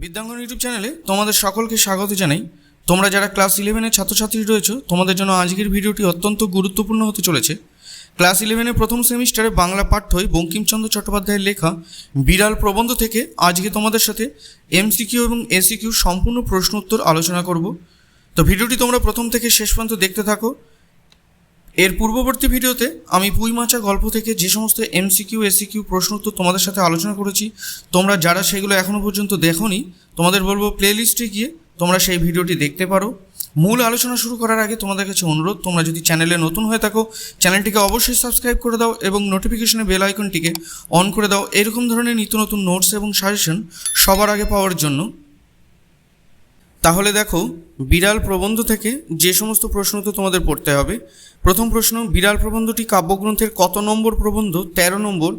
বিদ্যাঙ্গন YouTube চ্যানেলে তোমাদের সকলকে স্বাগত জানাই। তোমরা যারা ক্লাস 11-এর ছাত্রছাত্রী রয়েছো, তোমাদের জন্য আজকের ভিডিওটি অত্যন্ত গুরুত্বপূর্ণ হতে চলেছে। ক্লাস 11-এর প্রথম সেমিস্টারে বাংলা পাঠ্যই বঙ্কিমচন্দ্র চট্টোপাধ্যায়ের লেখা বিড়াল প্রবন্ধ থেকে আজকে তোমাদের সাথে এমসিকিউ এবং এসিকিউ সম্পূর্ণ প্রশ্ন উত্তর আলোচনা করব। তো ভিডিওটি তোমরা প্রথম থেকে শেষ পর্যন্ত দেখতে থাকো। এর পূর্ববর্তী ভিডিওতে আমি পুঁই মাচা গল্প থেকে যে সমস্ত এমসিকিউ এসিকিউ প্রশ্ন উত্তর তোমাদের সাথে আলোচনা করেছি, তোমরা যারা সেগুলো এখনও পর্যন্ত দেখোনি, তোমাদের বলবো প্লেলিস্টে গিয়ে তোমরা সেই ভিডিওটি দেখতে পারো। মূল আলোচনা শুরু করার আগে তোমাদের কাছে অনুরোধ, তোমরা যদি চ্যানেলে নতুন হয়ে থাকো চ্যানেলটিকে অবশ্যই সাবস্ক্রাইব করে দাও এবং নোটিফিকেশনে বেল আইকনটিকে অন করে দাও এরকম ধরনের নিত্য নতুন নোটস এবং সাজেশন সবার আগে পাওয়ার জন্য। তাহলে দেখো, বিড়াল প্রবন্ধ থেকে যে সমস্ত প্রশ্ন তো তোমাদের পড়তে হবে। প্রথম প্রশ্ন, বিড়াল প্রবন্ধটি কাব্যগ্রন্থের কত নম্বর প্রবন্ধ? 13 নম্বর।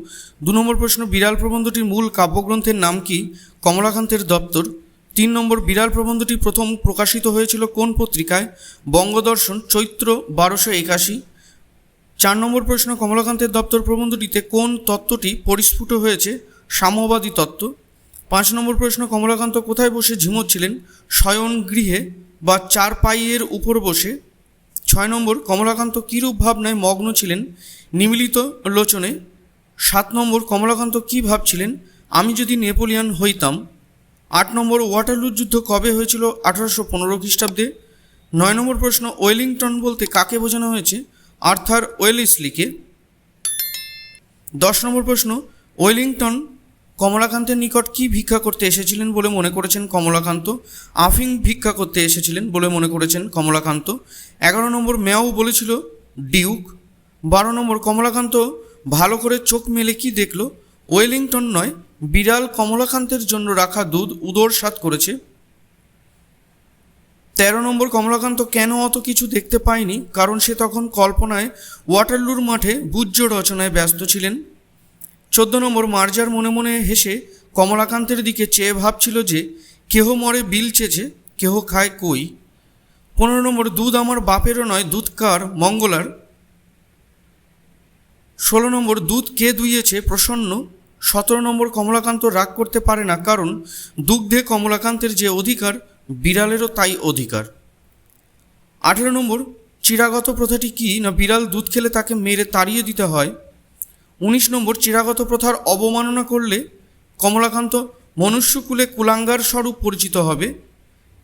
2 নম্বর প্রশ্ন, বিড়াল প্রবন্ধটির মূল কাব্যগ্রন্থের নাম কি? কমলাকান্তের দপ্তর। 3 নম্বর, বিড়াল প্রবন্ধটি প্রথম প্রকাশিত হয়েছিল কোন পত্রিকায়? বঙ্গদর্শন, চৈত্র 1281। 4 নম্বর প্রশ্ন, কমলাকান্তের দপ্তর প্রবন্ধটিতে কোন তত্ত্বটি পরিস্ফুট হয়েছে? সাম্যবাদী তত্ত্ব। 5 নম্বর প্রশ্ন, কমলাকান্ত কোথায় বসে ঝিমোচ্ছিলেন? শয়নগৃহে বা চারপাইয়ের উপর বসে। 6 নম্বর, কমলাকান্ত কীরূপ ভাবনায় মগ্ন ছিলেন? নিমিলিত লোচনে। 7 নম্বর, কমলাকান্ত কী ভাবছিলেন? আমি যদি নেপোলিয়ন হইতাম। 8 নম্বর, ওয়াটারলু যুদ্ধ কবে হয়েছিল? 1815 খ্রিস্টাব্দে। 9 নম্বর প্রশ্ন, ওয়েলিংটন বলতে কাকে বোঝানো হয়েছে? আর্থার ওয়েলেসলিকে। 10 নম্বর প্রশ্ন, ওয়েলিংটন কমলাকান্তের নিকট কি ভিক্ষা করতে এসেছিলেন বলে মনে করেছেন কমলাকান্ত? আফিং ভিক্ষা করতে এসেছিলেন বলে মনে করেছেন কমলাকান্ত। 11 নম্বর, ম্যাও বলেছিল ডিউক। 12 নম্বর, কমলাকান্ত ভালো করে চোখ মেলে কি দেখল? ওয়েলিংটন নয়, বিড়াল কমলাকান্তের জন্য রাখা দুধ উদর স্বাদ করেছে। 13 নম্বর, কমলাকান্ত কেন অত কিছু দেখতে পায়নি? কারণ সে তখন কল্পনায় ওয়াটারলুর মাঠে বুজ্জ রচনায় ব্যস্ত ছিলেন। 14 নম্বর, মার্জার মনে মনে হেসে কমলাকান্তের দিকে চেয়ে ভাবছিল যে কেহ মরে বিল চেয়েছে, কেহ খায় কই। 15 নম্বর, দুধ আমার বাপেরও নয়, দুধ কার? মঙ্গলার। 16 নম্বর, দুধ কে দুইয়েছে? প্রসন্ন। 17 নম্বর, কমলাকান্ত রাগ করতে পারে না কারণ দুগ্ধে কমলাকান্তের যে অধিকার, বিড়ালেরও তাই অধিকার। 18 নম্বর, চিরাগত প্রথাটি কি? না বিড়াল দুধ খেলে তাকে মেরে তাড়িয়ে দিতে হয়। 19 নম্বর, চিরাগত প্রথার অবমাননা করলে কমলাকান্ত মনুষ্যকুলে কুলাঙ্গার স্বরূপ পরিচিত হবে।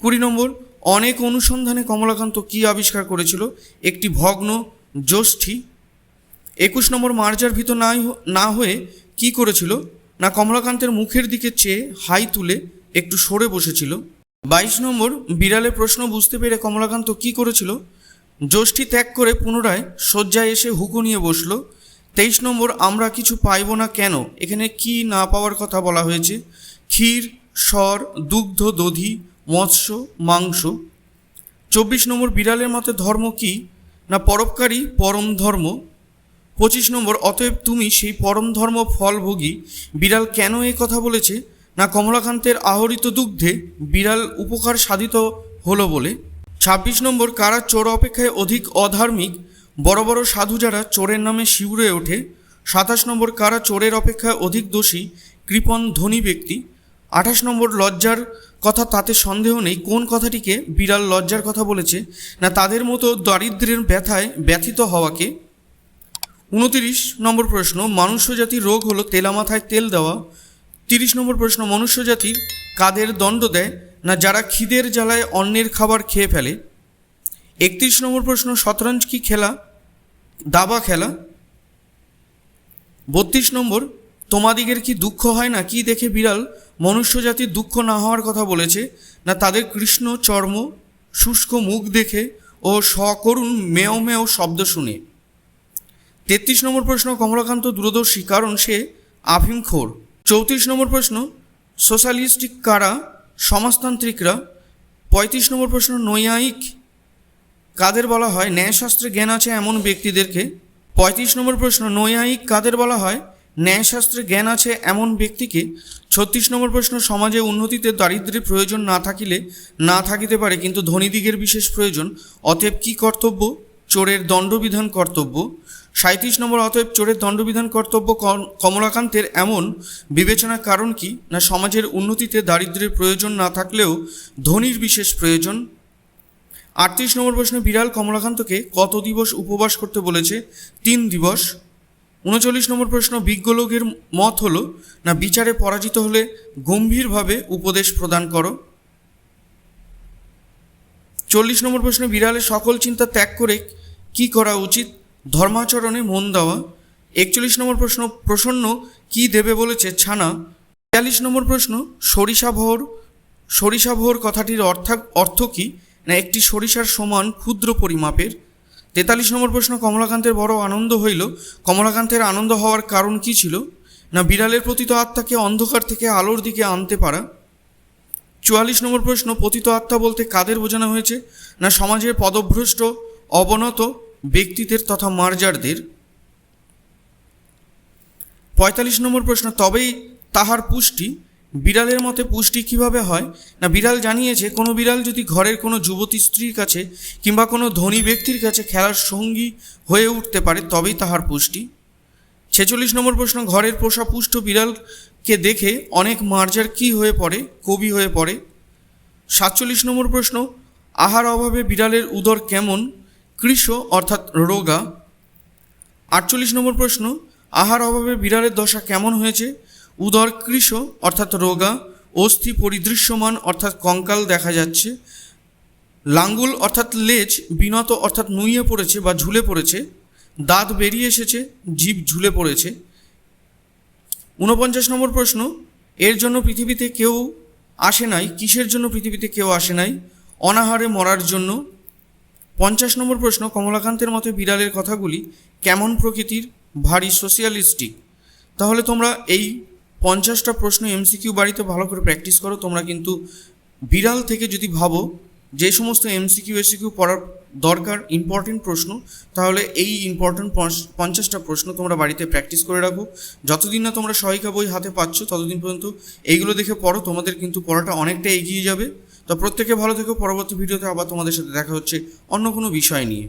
20 নম্বর, অনেক অনুসন্ধানে কমলাকান্ত কি আবিষ্কার করেছিল? একটি ভগ্ন যষ্ঠি। 21 নম্বর, মার্জার ভীত না হয়ে কি করেছিল? না কমলাকান্তের মুখের দিকে চেয়ে হাই তুলে একটু সরে বসেছিল। 22 নম্বর, বিড়ালের প্রশ্ন বুঝতে পেরে কমলাকান্ত কি করেছিল? যষ্ঠি ত্যাগ করে পুনরায় শয্যায় এসে হুকো নিয়ে বসল। 23 নম্বর, আমরা কিছু পাইব না কেন? এখানে কি না পাওয়ার কথা বলা হয়েছে? ক্ষীর, স্বর, দুগ্ধ, দধি, মৎস্য, মাংস। 24 নম্বর, বিড়ালের মতে ধর্ম কি? না পরোপকারী পরম ধর্ম। 25 নম্বর, অতএব তুমি সেই পরম ধর্ম ফলভোগী। বিড়াল কেন এই কথা বলেছে? না কমলাকান্তের আহরিত দুগ্ধে বিড়াল উপকার সাধিত হলো বলে। 26 নম্বর, কারা চোর অপেক্ষায় অধিক অধার্মিক? বড় বড় সাধু যারা চোরের নামে শিউরে ওঠে। 27 নম্বর, কারা চোরের অপেক্ষায় অধিক দোষী? কৃপণ ধনী ব্যক্তি। 28 নম্বর, লজ্জার কথা তাতে সন্দেহ নেই। কোন কথাটিকে বিড়াল লজ্জার কথা বলেছে? না তাদের মতো দারিদ্র্যের ব্যথায় ব্যথিত হওয়াকে। 29 নম্বর প্রশ্ন, মনুষ্য জাতির রোগ হলো তেলা মাথায় তেল দেওয়া। 30 নম্বর প্রশ্ন, মনুষ্য জাতির কাদের দণ্ড দেয়? না যারা খিদের জ্বালায় অন্যের খাবার খেয়ে ফেলে। 31 নম্বর প্রশ্ন, শতরঞ্জ কি খেলা? দাবা খেলা। 32 নম্বর, তোমাদিগের কি দুঃখ হয় না? কি দেখে বিড়াল মনুষ্য জাতির দুঃখ না হওয়ার কথা বলেছে? না তাদের কৃষ্ণ চর্ম, শুষ্ক মুখ দেখে ও সকরুণ মেয় মেয় শব্দ শুনে। 33 নম্বর প্রশ্ন, কমলাকান্ত দূরদর্শী কারণ সে আফিমখোর। 34 নম্বর প্রশ্ন, সোশ্যালিস্টিক কারা? সমাজতান্ত্রিকরা। 35 নম্বর প্রশ্ন, নৈয়ায়িক কাদের বলা হয়? ন্যায়শাস্ত্রে জ্ঞান আছে এমন ব্যক্তিদেরকে। 35 নম্বর প্রশ্ন, নৈয়ায়িক কাদের বলা হয়? ন্যায়শাস্ত্রে জ্ঞান আছে এমন ব্যক্তিকে। 36 নম্বর প্রশ্ন, সমাজে উন্নতিতে দারিদ্র্যের প্রয়োজন না থাকিলে না থাকিতে পারে, কিন্তু ধনীদিগের বিশেষ প্রয়োজন, অতএব কি কর্তব্য? চোরের দণ্ডবিধান কর্তব্য। 37 নম্বর, অতএব চোরের দণ্ডবিধান কর্তব্য কমলাকান্তের এমন বিবেচনার কারণ কি না সমাজের উন্নতিতে দারিদ্র্যের প্রয়োজন না থাকলেও ধনীর বিশেষ প্রয়োজন। 38 নম্বর প্রশ্ন, বিড়াল কমলাকান্তকে কত দিবস উপবাস করতে বলেছে? 3 দিবস। 39 নম্বর প্রশ্ন, বিজ্ঞ লোকের মত হলো না বিচারে পরাজিত হলে গম্ভীরভাবে উপদেশ প্রদান করো। 40 নম্বর প্রশ্ন, বিড়ালের সকল চিন্তা ত্যাগ করে কি করা উচিত? ধর্মাচরণে মন দেওয়া। 41 নম্বর প্রশ্ন, প্রসন্ন কি দেবে বলেছে? ছানা। 42 নম্বর প্রশ্ন, সরিষাভোর কথাটির অর্থ কি না একটি সরিষার সমান ক্ষুদ্র পরিমাপের। 43 নম্বর প্রশ্ন, কমলাকান্তের বড় আনন্দ হইল। কমলাকান্তের আনন্দ হওয়ার কারণ কি ছিল না বিড়ালের পতিত আত্মাকে অন্ধকার থেকে আলোর দিকে আনতে পারা। 44 নম্বর প্রশ্ন, পতিত আত্মা বলতে কাদের বোঝানো হয়েছে না সমাজের পদভ্রষ্ট অবনত ব্যক্তিদের তথা মার্জারদের। 45 নম্বর প্রশ্ন, তবেই তাহার পুষ্টি। বিড়ালের মতে পুষ্টি কিভাবে হয় না বিড়াল জানিয়েছে কোনো বিড়াল যদি ঘরের কোনো যুবতী স্ত্রীর কাছে কিংবা কোনো ধনী ব্যক্তির কাছে খেলার সঙ্গী হয়ে উঠতে পারে তবেই তাহার পুষ্টি। 46 নম্বর প্রশ্ন, ঘরের পোষা পুষ্ট বিড়ালকে দেখে অনেক মার্জার কি হয়ে পড়ে? কবি হয়ে পড়ে। 47 নম্বর প্রশ্ন, আহার অভাবে বিড়ালের উদর কেমন? কৃশ অর্থাৎ রোগা। 48 নম্বর প্রশ্ন, আহার অভাবে বিড়ালের দশা কেমন হয়েছে? উদর কৃশ অর্থাৎ রোগা, অস্থি পরিদৃশ্যমান অর্থাৎ কঙ্কাল দেখা যাচ্ছে, লাঙ্গুল অর্থাৎ লেজ বিনত অর্থাৎ নুইয়ে পড়েছে বা ঝুলে পড়েছে, দাঁত বেরিয়ে এসেছে, জিভ ঝুলে পড়েছে। 49 নম্বর প্রশ্ন, এর জন্য পৃথিবীতে কেউ আসে নাই। কিসের জন্য পৃথিবীতে কেউ আসে নাই? অনাহারে মরার জন্য। 50 নম্বর প্রশ্ন, কমলাকান্তের মতে বিড়ালের কথাগুলি কেমন প্রকৃতির? ভারী সোশিয়ালিস্টিক। তাহলে তোমরা এই 50টা প্রশ্ন এমসিকিউ বাড়িতে ভালো করে প্র্যাকটিস করো। তোমরা কিন্তু বিড়াল থেকে যদি ভাবো যে সমস্ত এমসিকিউ এসিকিউ পড়ার দরকার ইম্পর্টেন্ট প্রশ্ন, তাহলে এই ইম্পর্টেন্ট 50টা প্রশ্ন তোমরা বাড়িতে প্র্যাকটিস করে রাখো। যতদিন না তোমরা সহায়িকা বই হাতে পাচ্ছ ততদিন পর্যন্ত এইগুলো দেখে পড়ো, তোমাদের কিন্তু পড়াটা অনেকটা এগিয়ে যাবে। তো প্রত্যেকে ভালো থেকো। পরবর্তী ভিডিওতে আবার তোমাদের সাথে দেখা হচ্ছে অন্য কোনো বিষয় নিয়ে।